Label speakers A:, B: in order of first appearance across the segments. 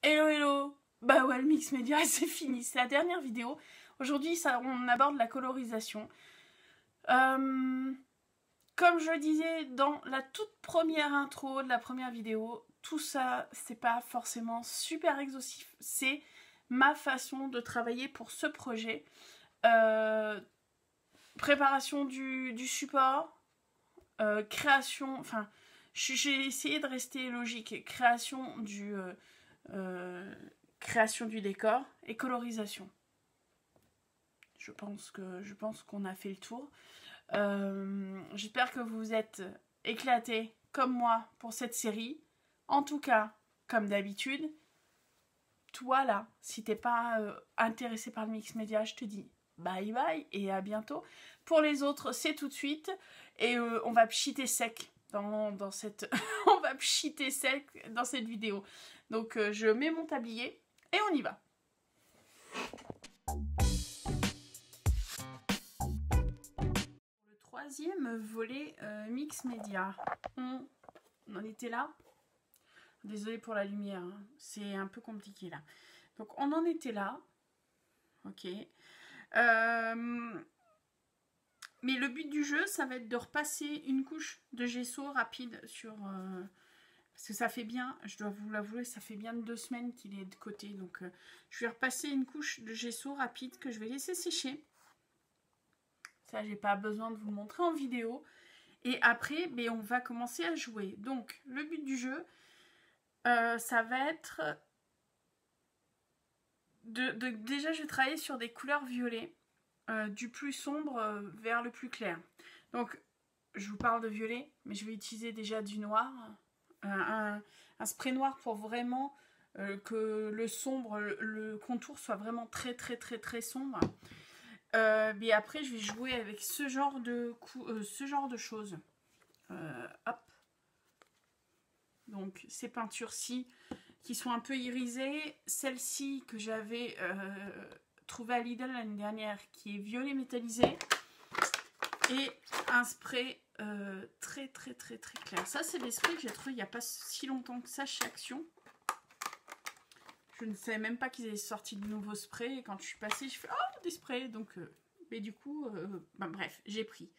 A: Hello hello. Bah ouais, le mix média c'est fini, c'est la dernière vidéo. Aujourd'hui on aborde la colorisation. Comme je le disais dans la toute première intro de la première vidéo, tout ça c'est pas forcément super exhaustif, c'est ma façon de travailler pour ce projet. Préparation du support, création, enfin j'ai essayé de rester logique, création du décor et colorisation. Je pense qu'on a fait le tour. J'espère que vous êtes éclatés comme moi pour cette série. En tout cas, comme d'habitude, toi là, si t'es pas intéressé par le mix média, je te dis bye bye et à bientôt. Pour les autres, c'est tout de suite et on va pchiter sec dans cette on va pchiter sec dans cette vidéo. Donc je mets mon tablier et on y va. Le troisième volet mix média. On en était là. Désolée pour la lumière, hein. C'est un peu compliqué là. Donc on en était là. Ok. Mais le but du jeu, ça va être de repasser une couche de gesso rapide sur... parce que ça fait bien, je dois vous l'avouer, ça fait bien 2 semaines qu'il est de côté. Donc je vais repasser une couche de gesso rapide que je vais laisser sécher. Ça, j'ai pas besoin de vous le montrer en vidéo. Et après, ben, on va commencer à jouer. Donc, le but du jeu, ça va être... Déjà, je vais travailler sur des couleurs violets. Du plus sombre vers le plus clair. Donc, je vous parle de violet, mais je vais utiliser déjà du noir. Un spray noir pour vraiment que le sombre, le contour soit vraiment très sombre. Mais après, je vais jouer avec ce genre de choses. Hop. Donc, ces peintures-ci qui sont un peu irisées. Celle-ci que j'avais trouvée à Lidl l'année dernière, qui est violet métallisé. Et un spray très clair. Ça, c'est des sprays que j'ai trouvé il n'y a pas si longtemps que ça chez Action. Je ne savais même pas qu'ils avaient sorti de nouveaux sprays. Et quand je suis passée, je fais « Oh, des sprays !» Donc, mais du coup, ben, bref, j'ai pris.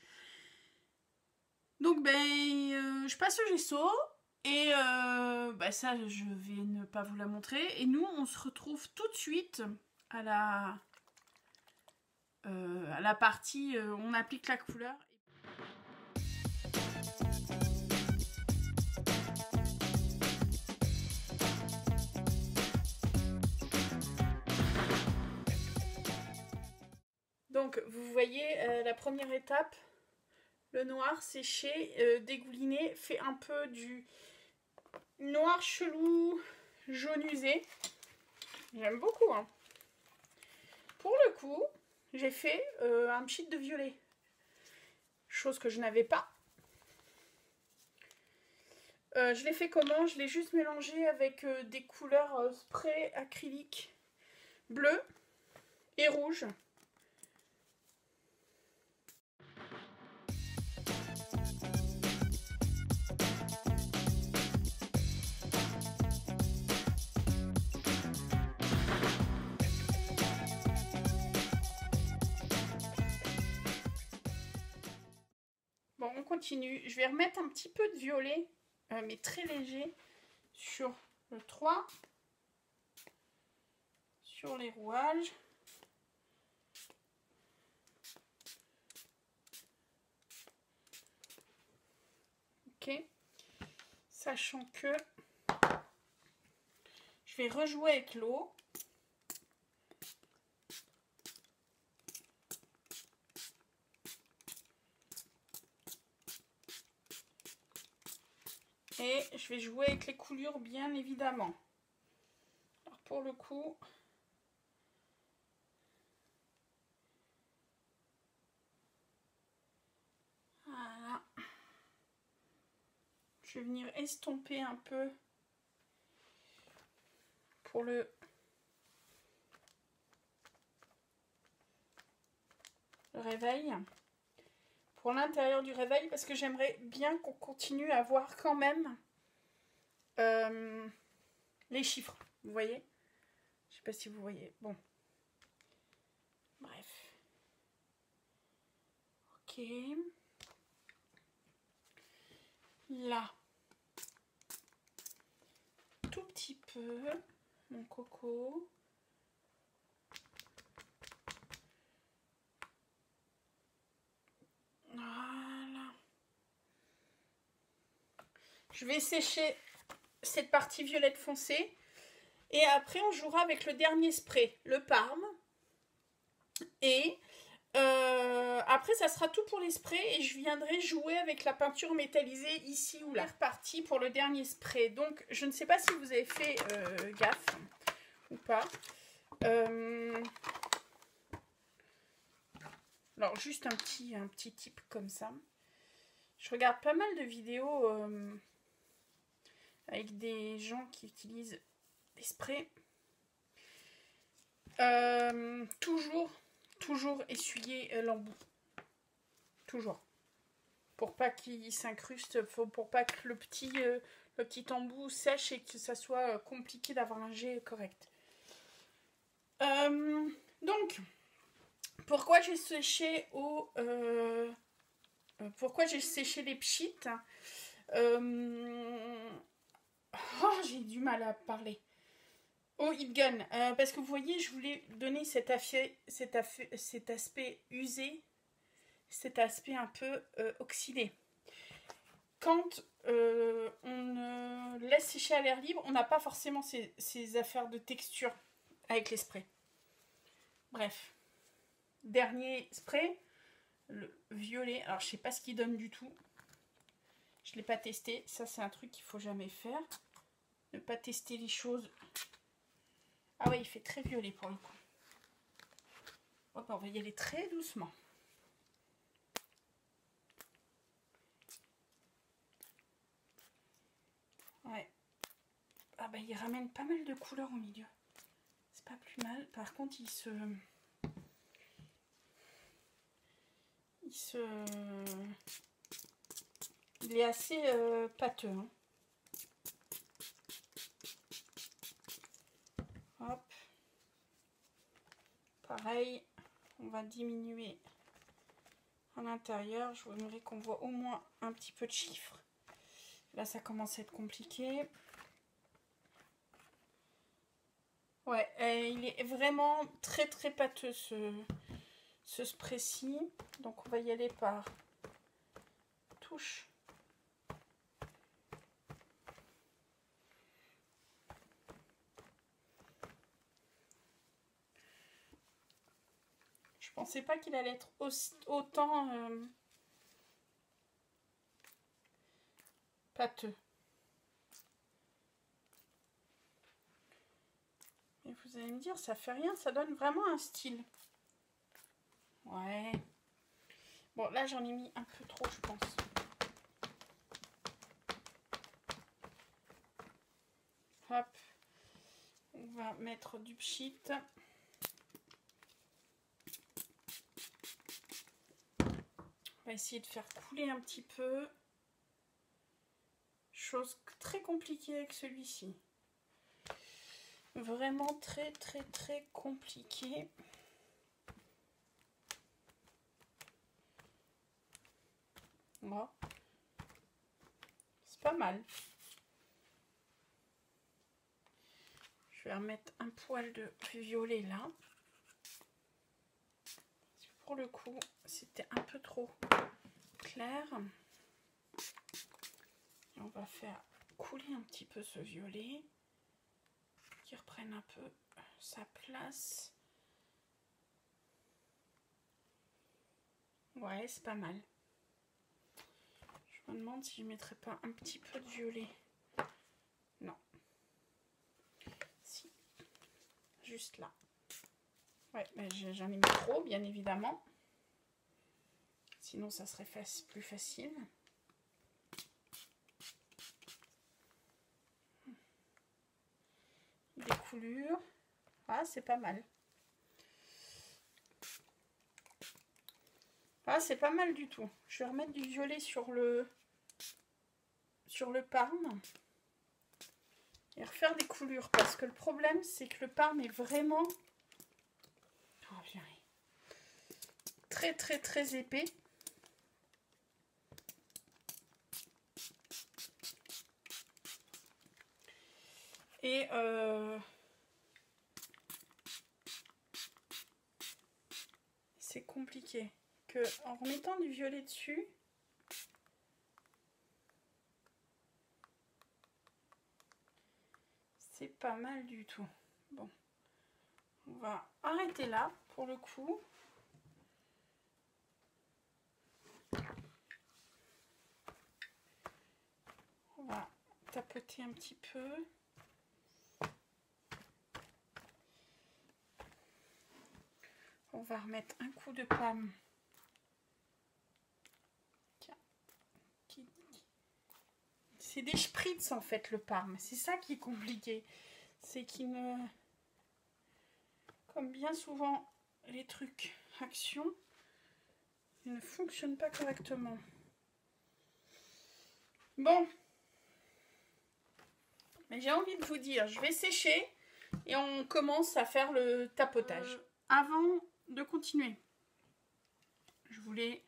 A: Donc, ben, je passe au gesso. Et ben, ça, je vais ne pas vous la montrer. Et nous, on se retrouve tout de suite à la partie on applique la couleur. Donc vous voyez la première étape, le noir séché, dégouliné, fait un peu du noir chelou, jaune usé. J'aime beaucoup, hein. Pour le coup, j'ai fait un pchit de violet. Chose que je n'avais pas. Je l'ai fait comment? Je l'ai juste mélangé avec des couleurs spray acrylique bleu et rouge. Bon, on continue. Je vais remettre un petit peu de violet, mais très léger, sur le 3, sur les rouages. Ok. Sachant que je vais rejouer avec l'eau. Et je vais jouer avec les coulures, bien évidemment. Alors pour le coup, voilà. Je vais venir estomper un peu pour le réveil. Pour l'intérieur du réveil, parce que j'aimerais bien qu'on continue à voir quand même les chiffres. Vous voyez? Je sais pas si vous voyez. Bon. Bref. Ok. Là. Tout petit peu. Mon coco. Voilà. Je vais sécher cette partie violette foncée. Et après, on jouera avec le dernier spray, le Parme. Et après, ça sera tout pour les sprays. Et je viendrai jouer avec la peinture métallisée ici ou là. On est reparti pour le dernier spray. Donc, je ne sais pas si vous avez fait gaffe ou pas. Alors, juste un petit tip comme ça. Je regarde pas mal de vidéos avec des gens qui utilisent des sprays. Toujours essuyer l'embout. Toujours. Pour pas qu'il s'incruste, pour pas que le petit embout sèche et que ça soit compliqué d'avoir un jet correct. Donc, pourquoi j'ai séché les pchites? J'ai du mal à parler. Au heat gun, parce que vous voyez, je voulais donner cet aspect usé, cet aspect un peu oxydé. Quand on laisse sécher à l'air libre, on n'a pas forcément ces affaires de texture avec les sprays. Bref. Dernier spray, le violet. Alors, je sais pas ce qu'il donne du tout. Je ne l'ai pas testé. Ça, c'est un truc qu'il faut jamais faire. Ne pas tester les choses. Ah ouais, il fait très violet pour le coup. Oh, ben, on va y aller très doucement. Ouais. Ah ben, il ramène pas mal de couleurs au milieu. C'est pas plus mal. Par contre, il est assez pâteux. Hein. Hop. Pareil, on va diminuer à l'intérieur. Je voudrais qu'on voit au moins un petit peu de chiffres. Là, ça commence à être compliqué. Ouais, il est vraiment très très pâteux ce spray-ci. Donc, on va y aller par touche. Je pensais pas qu'il allait être autant pâteux. Et vous allez me dire, ça fait rien, ça donne vraiment un style. Ouais. Bon, là, j'en ai mis un peu trop, je pense. Hop. On va mettre du pchit. On va essayer de faire couler un petit peu. Chose très compliquée avec celui-ci. Vraiment très très très compliqué. Voilà. C'est pas mal. Je vais remettre un poil de violet là. Pour le coup, c'était un peu trop clair. Et on va faire couler un petit peu ce violet. Qui reprenne un peu sa place. Ouais, c'est pas mal. Je me demande si je ne mettrais pas un petit peu de violet. Non. Si. Juste là. Ouais, mais j'en ai mis trop, bien évidemment. Sinon, ça serait plus facile. Des coulures. Ah, c'est pas mal. Ah, c'est pas mal du tout. Je vais remettre du violet sur le Parme. et refaire des coulures. Parce que le problème, c'est que le parme est vraiment très très très épais. Et c'est compliqué. Que en remettant du violet dessus, c'est pas mal du tout. Bon, on va arrêter là pour le coup. On va tapoter un petit peu. On va remettre un coup de pomme. C'est des spritz en fait le parme. C'est ça qui est compliqué. C'est qu'il ne... Comme bien souvent les trucs action, ils ne fonctionnent pas correctement. Bon. Mais j'ai envie de vous dire, je vais sécher et on commence à faire le tapotage. Avant de continuer, je voulais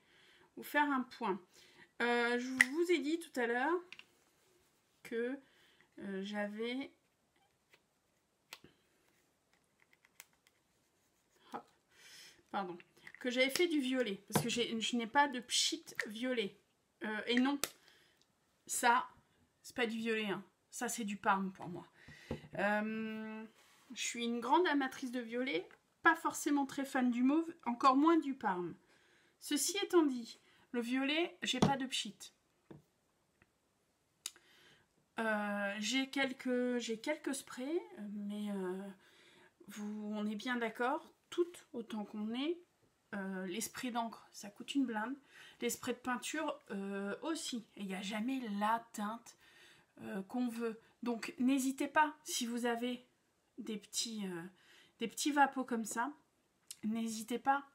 A: vous faire un point. Je vous ai dit tout à l'heure que j'avais... Pardon. Que j'avais fait du violet. Parce que je n'ai pas de pchit violet. Et non, ça, c'est pas du violet. Hein. Ça, c'est du parme pour moi. Je suis une grande amatrice de violet. Pas forcément très fan du mauve. Encore moins du parme. Ceci étant dit, le violet, j'ai pas de pchit. J'ai quelques sprays. Mais on est bien d'accord. Toutes autant qu'on est. Les sprays d'encre, ça coûte une blinde. Les sprays de peinture aussi. Et il n'y a jamais la teinte qu'on veut. Donc n'hésitez pas, si vous avez des petits vapos comme ça, n'hésitez pas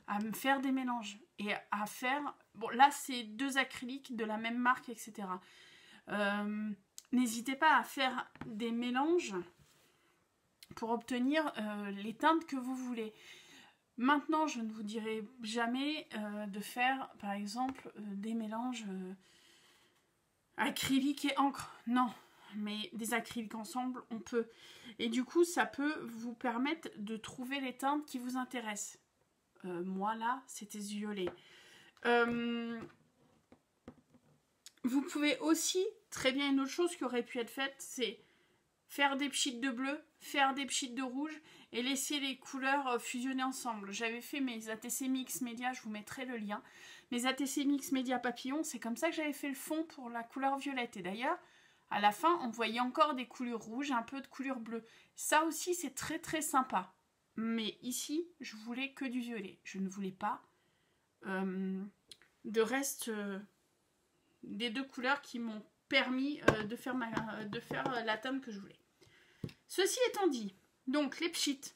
A: à me faire des mélanges. Et à faire... Bon, là, c'est 2 acryliques de la même marque, etc. N'hésitez pas à faire des mélanges pour obtenir les teintes que vous voulez. Maintenant, je ne vous dirai jamais de faire, par exemple, des mélanges acrylique et encre. Non, mais des acryliques ensemble, on peut. Et du coup, ça peut vous permettre de trouver les teintes qui vous intéressent. Moi, là, c'était ce violet. Vous pouvez aussi, très bien, une autre chose qui aurait pu être faite, c'est faire des pchits de bleu, faire des pchits de rouge et laisser les couleurs fusionner ensemble. J'avais fait mes ATC Mix Media, je vous mettrai le lien. Mes ATC Mix Media Papillon, c'est comme ça que j'avais fait le fond pour la couleur violette. Et d'ailleurs, à la fin, on voyait encore des couleurs rouges, un peu de couleur bleue. Ça aussi, c'est très très sympa. Mais ici, je voulais que du violet. Je ne voulais pas de reste des 2 couleurs qui m'ont permis de faire la teinte que je voulais. Ceci étant dit, donc les pchits,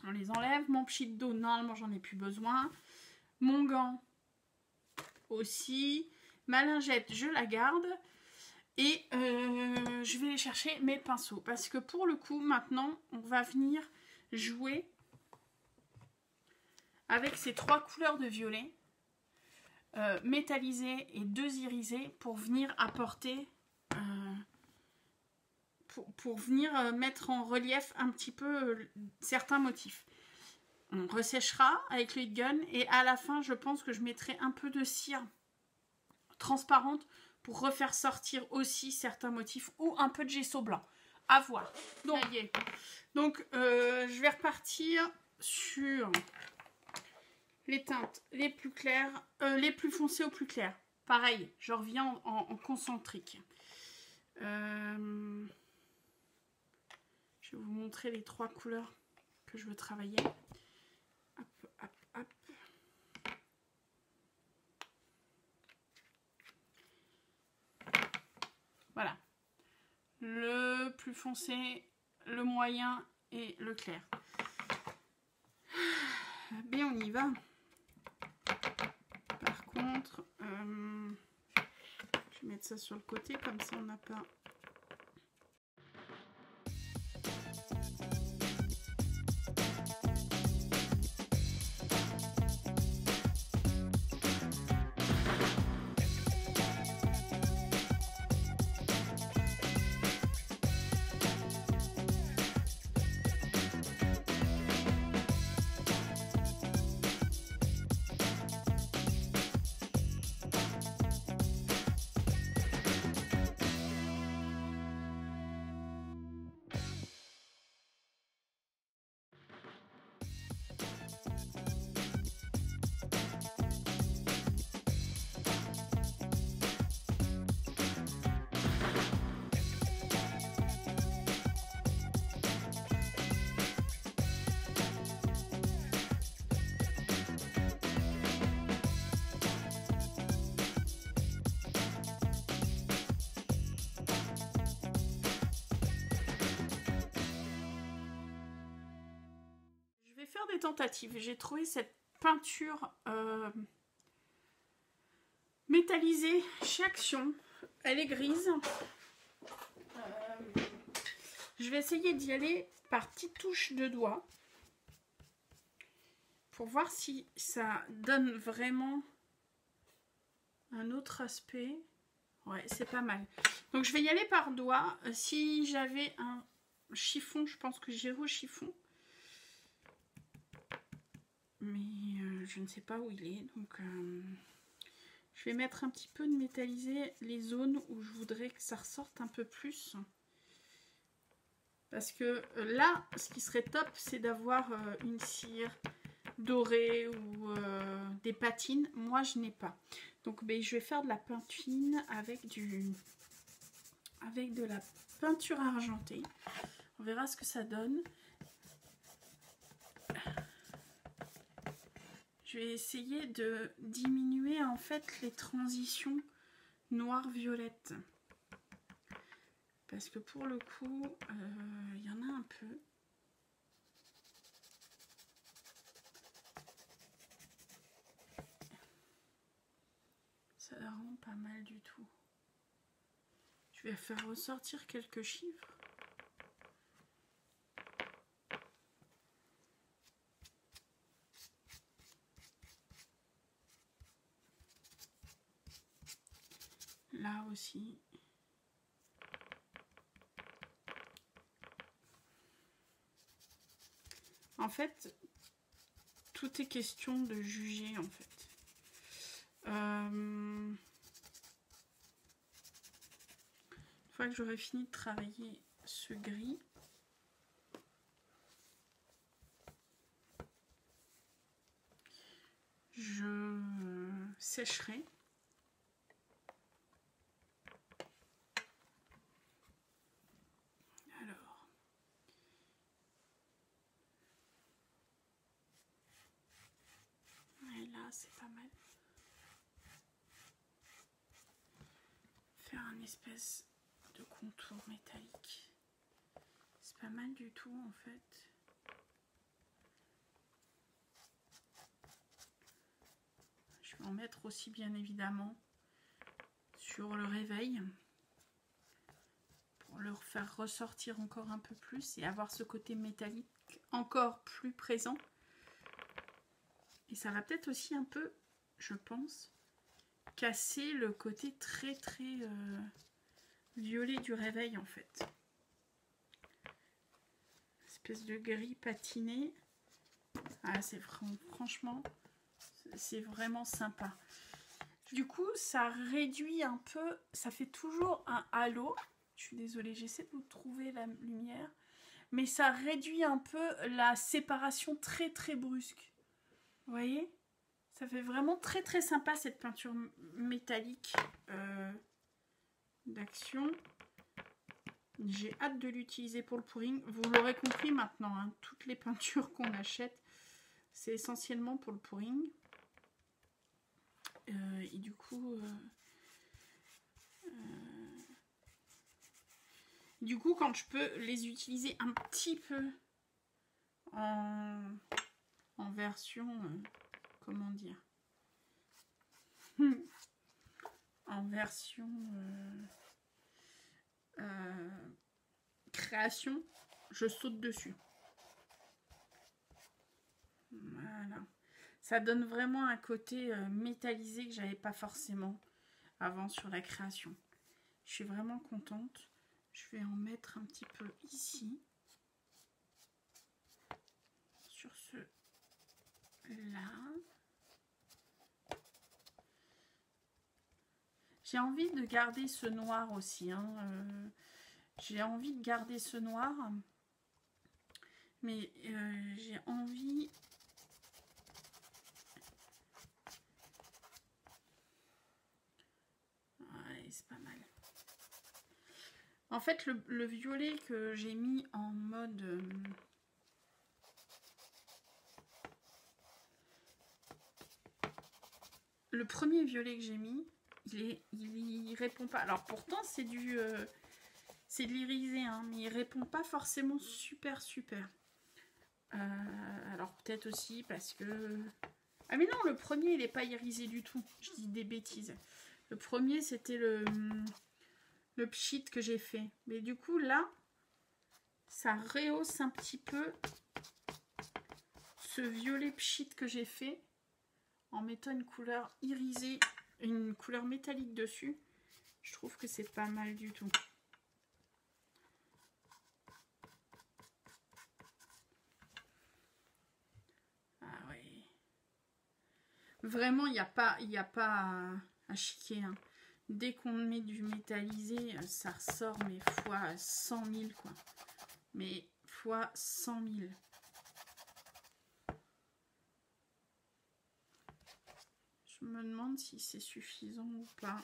A: on les enlève. Mon pchit d'eau, normalement, j'en ai plus besoin. Mon gant aussi. Ma lingette, je la garde. Et je vais chercher mes pinceaux. Parce que pour le coup, maintenant, on va venir jouer avec ces 3 couleurs de violet. Métallisé et 2 irisés pour venir apporter pour venir mettre en relief un petit peu certains motifs. On ressèchera avec le heat gun et à la fin je pense que je mettrai un peu de cire transparente pour refaire sortir aussi certains motifs ou un peu de gesso blanc. À voir. Donc je vais repartir sur les teintes les plus claires, les plus foncées au plus clair. Pareil, je reviens en concentrique. Je vais vous montrer les 3 couleurs que je veux travailler. Hop, hop, hop. Voilà. Le plus foncé, le moyen et le clair. Ben on y va. Par contre, je vais mettre ça sur le côté, comme ça on n'a pas... des tentatives. J'ai trouvé cette peinture métallisée chez Action. Elle est grise. Je vais essayer d'y aller par petites touches de doigts pour voir si ça donne vraiment un autre aspect. Ouais, c'est pas mal. Donc je vais y aller par doigt. Si j'avais un chiffon, je pense que j'irais au chiffon. Mais je ne sais pas où il est. Donc je vais mettre un petit peu de métallisé les zones où je voudrais que ça ressorte un peu plus. Parce que là, ce qui serait top, c'est d'avoir une cire dorée ou des patines. Moi, je n'ai pas. Donc, je vais faire de la peinture avec de la peinture argentée. On verra ce que ça donne. Je vais essayer de diminuer en fait les transitions noir-violette. Parce que pour le coup, il y en a un peu. Ça la rend pas mal du tout. Je vais faire ressortir quelques chiffres. Là aussi. En fait, tout est question de juger en fait. Une fois que j'aurai fini de travailler ce gris, je sécherai. Alors, et là c'est pas mal. Faire un espèce de contour métallique. C'est pas mal du tout en fait. Je vais en mettre aussi bien évidemment sur le réveil pour le faire ressortir encore un peu plus et avoir ce côté métallique encore plus présent. Et ça va peut-être aussi un peu, je pense, casser le côté très violet du réveil en fait. Espèce de gris patiné. Ah, c'est franchement, c'est vraiment sympa. Du coup, ça réduit un peu, ça fait toujours un halo. Je suis désolée, j'essaie de vous trouver la lumière. Mais ça réduit un peu la séparation très brusque. Vous voyez? Ça fait vraiment très sympa cette peinture métallique d'Action. J'ai hâte de l'utiliser pour le pouring. Vous l'aurez compris maintenant, hein, toutes les peintures qu'on achète, c'est essentiellement pour le pouring. Et du coup, quand je peux les utiliser un petit peu en version, comment dire, en version création, je saute dessus. Voilà. Ça donne vraiment un côté métallisé que j'avais pas forcément avant sur la création. Je suis vraiment contente. Je vais en mettre un petit peu ici. Sur ce là. J'ai envie de garder ce noir aussi. Hein. J'ai envie de garder ce noir. Mais j'ai envie... Ouais, c'est pas mal. En fait, le violet que j'ai mis en mode... le premier violet que j'ai mis, il répond pas. Alors pourtant, c'est du... c'est de l'irisé, hein, mais il répond pas forcément super. Alors peut-être aussi parce que... Ah mais non, le premier, il n'est pas irisé du tout. Je dis des bêtises. Le premier, c'était le pchit que j'ai fait. Mais du coup, là, ça rehausse un petit peu ce violet pchit que j'ai fait en mettant une couleur irisée, une couleur métallique dessus. Je trouve que c'est pas mal du tout. Ah ouais. Vraiment, il n'y a pas à chiquer. Hein. Dès qu'on met du métallisé, ça ressort, mais fois 100 000, quoi. Mais fois 100 000. Je me demande si c'est suffisant ou pas.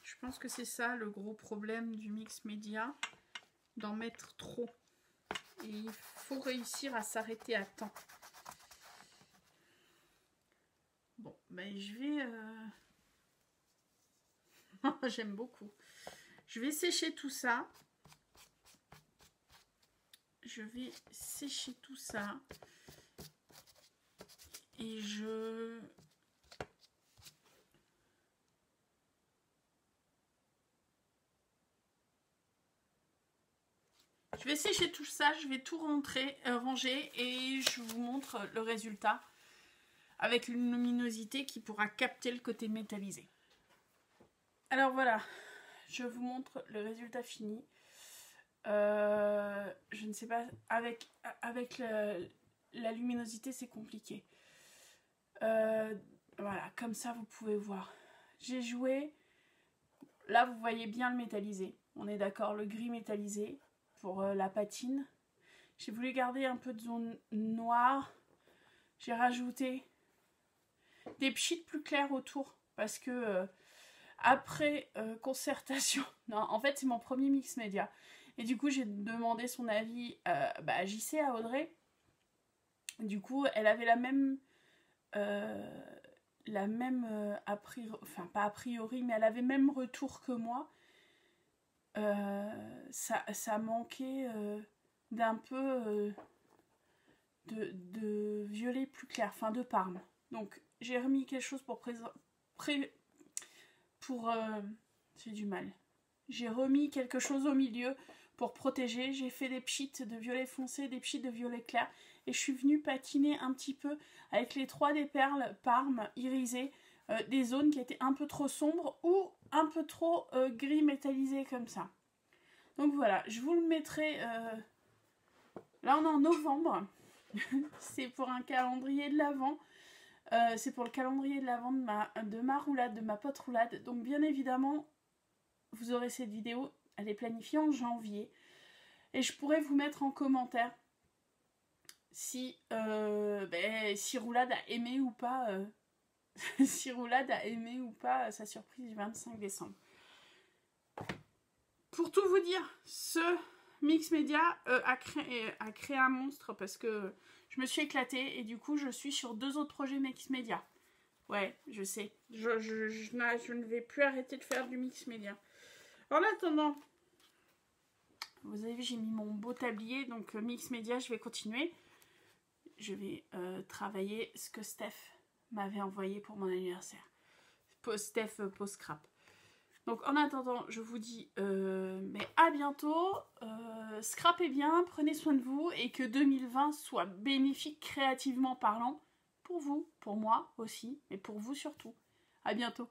A: Je pense que c'est ça le gros problème du mix média, d'en mettre trop. Et il faut réussir à s'arrêter à temps. Bon, ben je vais... J'aime beaucoup. Je vais sécher tout ça. Je vais sécher tout ça. Et je vais sécher tout ça, je vais tout ranger et je vous montre le résultat avec une luminosité qui pourra capter le côté métallisé. Alors voilà, je vous montre le résultat fini. Je ne sais pas, avec la luminosité c'est compliqué. Voilà, comme ça vous pouvez voir. J'ai joué, là vous voyez bien le métallisé, on est d'accord, le gris métallisé pour la patine. J'ai voulu garder un peu de zone noire, j'ai rajouté des pchits plus clairs autour parce que après concertation, non en fait c'est mon premier mix média et du coup j'ai demandé son avis à JC, à Audrey. Du coup elle avait la même a priori, enfin pas a priori, mais elle avait même retour que moi. Ça manquait d'un peu de violet plus clair, enfin de parme. Donc j'ai remis quelque chose j'ai du mal. J'ai remis quelque chose au milieu pour protéger. J'ai fait des pchits de violet foncé, des pchits de violet clair. Et je suis venue patiner un petit peu avec les 3D perles Parme irisées, des zones qui étaient un peu trop sombres ou un peu trop gris métallisé comme ça. Donc voilà, je vous le mettrai... Là on est en novembre. C'est pour un calendrier de l'Avent. C'est pour le calendrier de l'Avent de ma roulade, de ma pote roulade. Donc bien évidemment, vous aurez cette vidéo. Elle est planifiée en janvier. Et je pourrais vous mettre en commentaire si Roulade a aimé ou pas si Roulade a aimé ou pas sa surprise du 25 décembre. Pour tout vous dire, ce mix média a créé un monstre parce que je me suis éclatée et du coup je suis sur 2 autres projets mix média. Ouais, je sais. Je ne vais plus arrêter de faire du mix média. En attendant, vous avez vu, j'ai mis mon beau tablier, donc mix média, je vais continuer. Je vais travailler ce que Steph m'avait envoyé pour mon anniversaire. Steph post-scrap. Donc en attendant, je vous dis mais à bientôt. Scrapez bien, prenez soin de vous et que 2020 soit bénéfique créativement parlant pour vous, pour moi aussi, mais pour vous surtout. À bientôt.